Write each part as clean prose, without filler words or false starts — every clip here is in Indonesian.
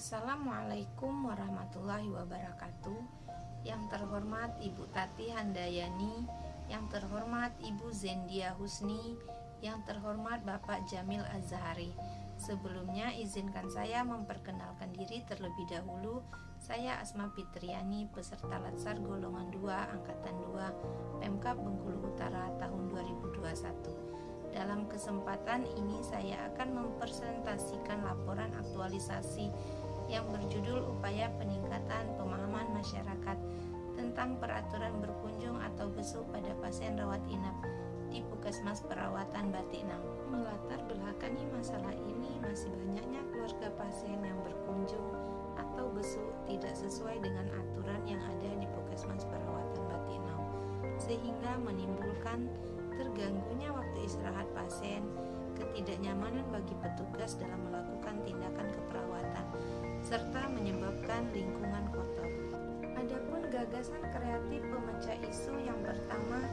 Assalamualaikum warahmatullahi wabarakatuh. Yang terhormat Ibu Tati Handayani, yang terhormat Ibu Zendia Husni, yang terhormat Bapak Jamil Azhari. Sebelumnya izinkan saya memperkenalkan diri terlebih dahulu. Saya Asma Fitriani, peserta Latsar golongan 2 angkatan 2 Pemkab Bengkulu Utara tahun 2021. Dalam kesempatan ini saya akan mempresentasikan laporan aktualisasi yang berjudul Upaya Peningkatan Pemahaman Masyarakat tentang Peraturan Berkunjung atau Besuk pada Pasien Rawat Inap di Puskesmas Perawatan Batinang. Melatar belakangi masalah ini masih banyaknya keluarga pasien yang berkunjung atau besuk tidak sesuai dengan aturan yang ada di Puskesmas Perawatan Batinang, sehingga menimbulkan terganggunya waktu istirahat pasien, ketidaknyamanan bagi petugas dalam melakukan tindakan keperawatan, serta menyebabkan lingkungan kotor. Adapun gagasan kreatif pemecah isu yang pertama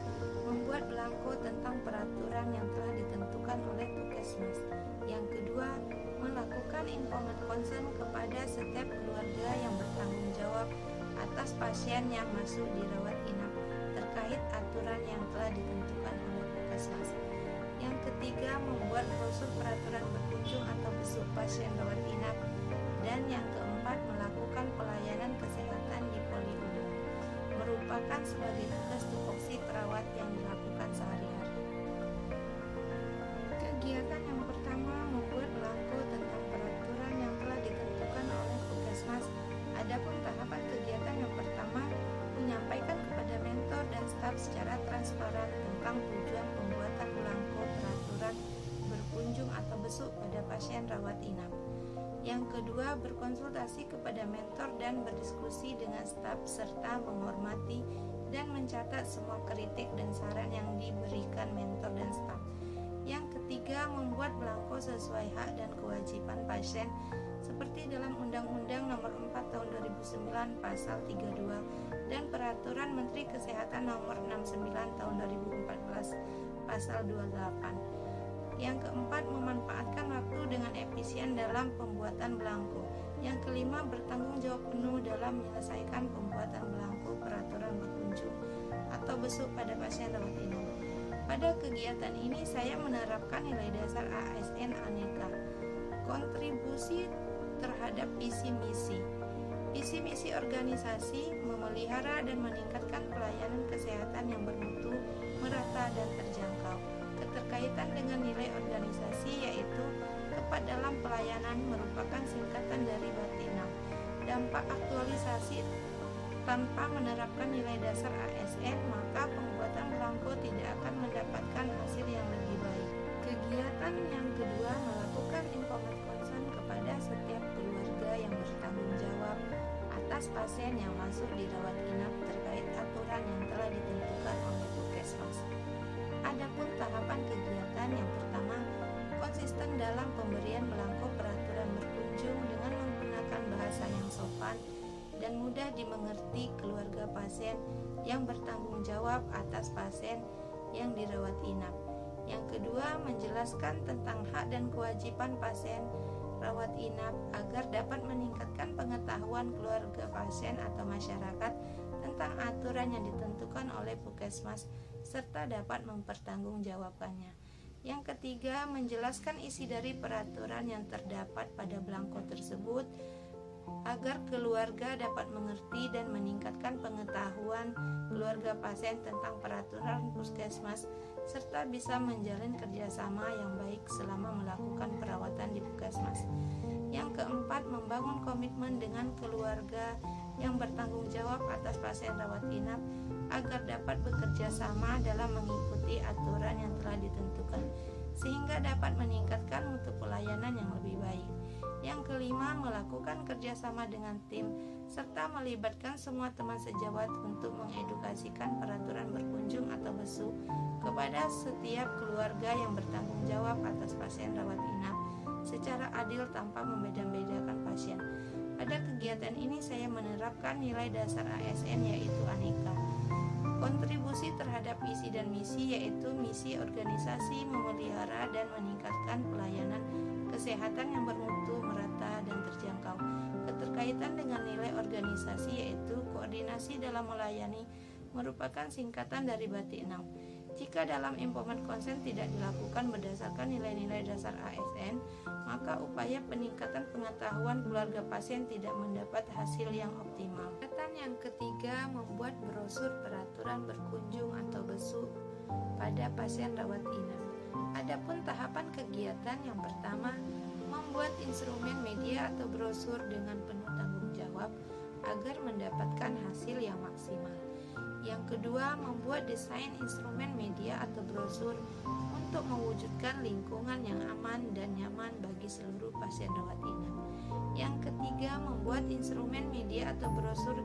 membuat belangko tentang peraturan yang telah ditentukan oleh Puskesmas. Yang kedua, melakukan informed consent kepada setiap keluarga yang bertanggung jawab atas pasien yang masuk di rawat inap terkait aturan yang telah ditentukan oleh Puskesmas. Yang ketiga, membuat brosur peraturan berkunjung atau besuk pasien rawat inap. Dan yang keempat, melakukan pelayanan kesehatan di poli umum, merupakan sebagai tugas tupoksi perawat yang dilakukan sehari-hari. Kegiatan yang pertama membuat belangko tentang peraturan yang telah ditentukan oleh Puskesmas. Adapun tahapan kegiatan yang pertama, menyampaikan kepada mentor dan staf secara transparan tentang tujuan pembuatan belangko peraturan berkunjung atau besuk pada pasien rawat inap. Yang kedua, berkonsultasi kepada mentor dan berdiskusi dengan staf serta menghormati dan mencatat semua kritik dan saran yang diberikan mentor dan staf. Yang ketiga, membuat belangko sesuai hak dan kewajiban pasien seperti dalam Undang-Undang Nomor 4 Tahun 2009 Pasal 32 dan Peraturan Menteri Kesehatan Nomor 69 Tahun 2014 Pasal 28. Yang keempat, memanfaatkan waktu dengan efisien dalam pembuatan belangko. Yang kelima, bertanggung jawab penuh dalam menyelesaikan pembuatan belangko peraturan berkunjung atau besuk pada pasien rawat inap. Pada kegiatan ini saya menerapkan nilai dasar ASN Aneka, kontribusi terhadap visi misi. Visi misi organisasi memelihara dan meningkatkan pelayanan kesehatan yang bermutu, merata dan terjangkau. Keterkaitan dengan nilai organisasi yaitu tepat dalam pelayanan merupakan singkatan dari Batinang. Dampak aktualisasi tanpa menerapkan nilai dasar ASN, maka pembuatan belangko tidak akan mendapatkan hasil yang lebih baik. Kegiatan yang kedua, melakukan informed consent kepada setiap keluarga yang bertanggung jawab atas pasien yang masuk di rawat inap terkait aturan yang telah ditentukan oleh Puskesmas. Adapun tahapan kegiatan yang pertama, konsisten dalam pemberian belangko peraturan berkunjung dengan menggunakan bahasa yang sopan dan mudah dimengerti keluarga pasien yang bertanggung jawab atas pasien yang dirawat inap. Yang kedua, menjelaskan tentang hak dan kewajiban pasien rawat inap agar dapat meningkatkan pengetahuan keluarga pasien atau masyarakat tentang aturan yang ditentukan oleh Puskesmas serta dapat mempertanggungjawabkannya. Yang ketiga, menjelaskan isi dari peraturan yang terdapat pada belangko tersebut agar keluarga dapat mengerti dan meningkatkan pengetahuan keluarga pasien tentang peraturan Puskesmas serta bisa menjalin kerjasama yang baik selama melakukan perawatan di Puskesmas. Yang keempat, membangun komitmen dengan keluarga yang bertanggung jawab atas pasien rawat inap agar dapat bekerja sama dalam mengikuti aturan yang telah ditentukan sehingga dapat meningkatkan mutu pelayanan yang lebih baik. Yang kelima, melakukan kerjasama dengan tim serta melibatkan semua teman sejawat untuk mengedukasikan peraturan berkunjung atau besuk kepada setiap keluarga yang bertanggung jawab atas pasien rawat inap secara adil tanpa membeda-bedakan pasien. Pada kegiatan ini saya menerapkan nilai dasar ASN yaitu Aneka. Kontribusi terhadap visi dan misi yaitu misi organisasi memelihara dan meningkatkan pelayanan kesehatan yang bermutu, merata, dan terjangkau. berkaitan dengan nilai organisasi, yaitu koordinasi dalam melayani merupakan singkatan dari Batik 6. Jika dalam empowerment consent tidak dilakukan berdasarkan nilai-nilai dasar ASN, maka upaya peningkatan pengetahuan keluarga pasien tidak mendapat hasil yang optimal. Tingkatan yang ketiga, membuat brosur peraturan berkunjung atau BESU pada pasien rawat inap. Adapun tahapan kegiatan yang pertama, membuat instrumen media atau brosur dengan penuh tanggung jawab agar mendapatkan hasil yang maksimal. Yang kedua, membuat desain instrumen media atau brosur untuk mewujudkan lingkungan yang aman dan nyaman bagi seluruh pasien rawat inap. Yang ketiga, membuat instrumen media atau brosur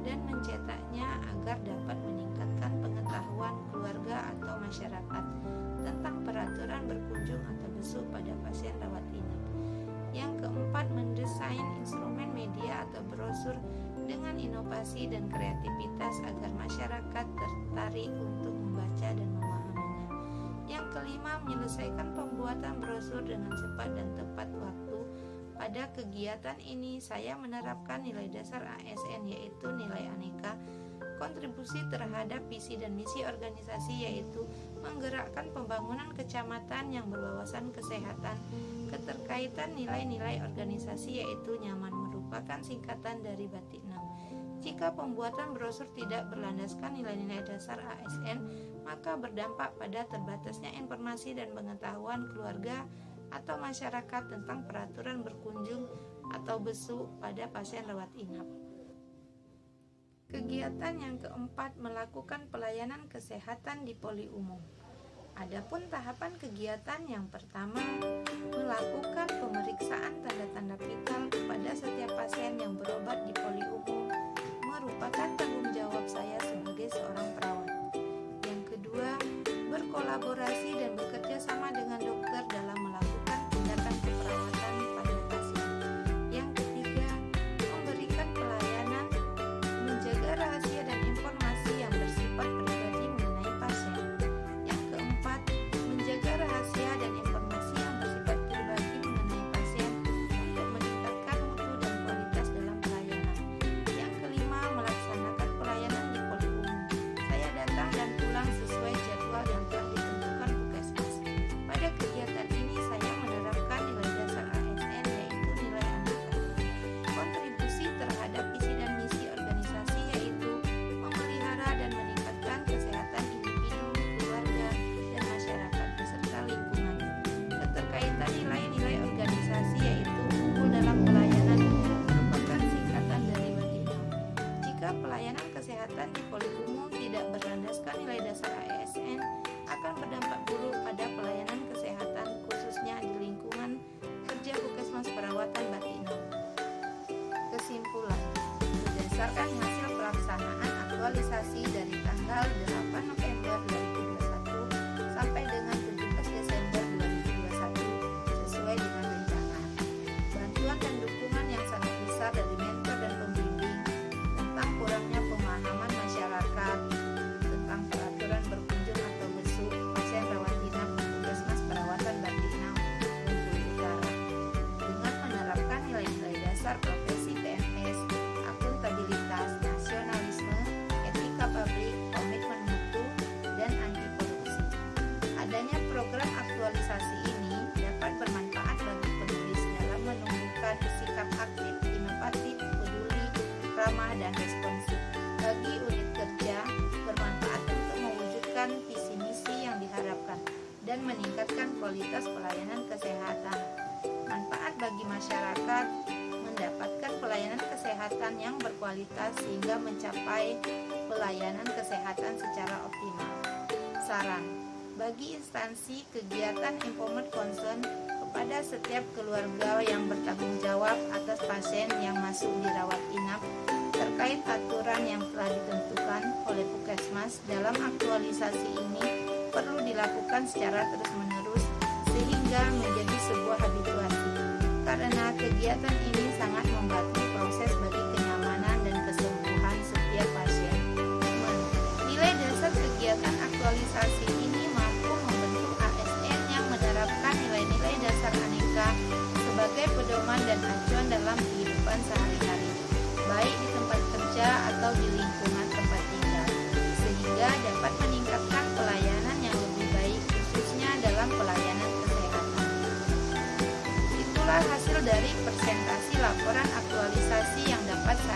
dan mencetaknya agar dapat meningkatkan pengetahuan keluarga atau masyarakat tentang peraturan berkunjung atau BESU pada pasien rawat inap. Yang keempat, mendesain instrumen media atau brosur dengan inovasi dan kreativitas agar masyarakat tertarik untuk membaca dan memahaminya. Yang kelima, menyelesaikan pembuatan brosur dengan cepat dan tepat waktu. Pada kegiatan ini, saya menerapkan nilai dasar ASN, yaitu nilai aneka, kontribusi terhadap visi dan misi organisasi, yaitu menggerakkan pembangunan kecamatan yang berwawasan kesehatan, keterkaitan nilai-nilai organisasi, yaitu nyaman, merupakan singkatan dari Batik 6. Jika pembuatan brosur tidak berlandaskan nilai-nilai dasar ASN, maka berdampak pada terbatasnya informasi dan pengetahuan keluarga atau masyarakat tentang peraturan berkunjung atau BESU pada pasien rawat inap. Kegiatan yang keempat, melakukan pelayanan kesehatan di poli umum. Adapun tahapan kegiatan yang pertama, melakukan pemeriksaan tanda-tanda vital kepada setiap pasien yang berobat di poli umum merupakan tanggung jawab saya sebagai seorang perawat. Yang kedua, berkolaborasi dan bekerja sama dengan dokter dalam melakukan tindakan keperawatan pada pasien. Yang ketiga, memberikan pelayanan, menjaga rahasia dan informasi yang bersifat pribadi mengenai pasien. Yang keempat, menjaga rahasia dan informasi yang bersifat pribadi mengenai pasien untuk meningkatkan mutu dan kualitas dalam pelayanan. Yang kelima, melaksanakan pelayanan di poli umum. Saya datang dan pulang sesuai jadwal yang telah ditentukan Puskesmas. Pada kegiatan ini saya menerapkan nilai dasar ASN, yaitu nilai aneka, kontribusi terhadap visi dan misi organisasi, yaitu memelihara dan meningkatkan kesehatan individu, keluarga, dan masyarakat beserta lingkungan. Keterkaitan nilai-nilai organisasi, yaitu unggul dalam pelayanan, merupakan singkatan dari Batik 6. Jika pelayanan kesehatan di poli umum tidak berlandaskan nilai dasar ASN, akan berdampak buruk pada pelayanan kesehatan, khususnya di lingkungan kerja Puskesmas Perawatan Batik 6. Kesimpulan, berdasarkan hasil pelaksanaan aktualisasi dari tanggal 8 November 2021 sampai dengan 17 Desember 2021 sesuai dengan rencana, bantuan dan dukungan yang sangat besar dari mentor dan pembimbing tentang kurangnya pemahaman masyarakat tentang peraturan berkunjung atau BESU pasien rawat inap Puskesmas Perawatan Batik 6 Bengkulu Utara dengan menerapkan nilai-nilai dasar profesi PNS, akuntabilitas, nasionalisme, etika publik, komitmen mutu, dan anti korupsi. Adanya program aktualisasi ini dapat bermanfaat bagi penulis dalam menumbuhkan sikap aktif, inovatif, peduli, ramah, dan responsif. Bagi unit kerja, bermanfaat untuk mewujudkan visi misi yang diharapkan dan meningkatkan kualitas pelayanan kesehatan. Manfaat bagi masyarakat, mendapatkan pelayanan kesehatan yang berkualitas sehingga mencapai pelayanan kesehatan secara optimal. Saran, bagi instansi kegiatan empowerment concern kepada setiap keluarga yang bertanggung jawab atas pasien yang masuk dirawat inap terkait aturan yang telah ditentukan oleh Puskesmas dalam aktualisasi ini perlu dilakukan secara terus-menerus sehingga menjadi sebuah habituasi, karena kegiatan ini sangat membantu proses bagi kenyamanan dan kesembuhan setiap pasien. Nilai dasar kegiatan aktualisasi ini mampu membentuk ASN yang menerapkan nilai-nilai dasar aneka sebagai pedoman dan acuan dalam kehidupan sehari-hari. baik di tempat kerja atau di lingkungan tempat tinggal, sehingga dapat meningkatkan pelayanan yang lebih baik, khususnya dalam pelayanan kesehatan. Itulah hasil dari presentasi laporan aktualisasi yang dapat saya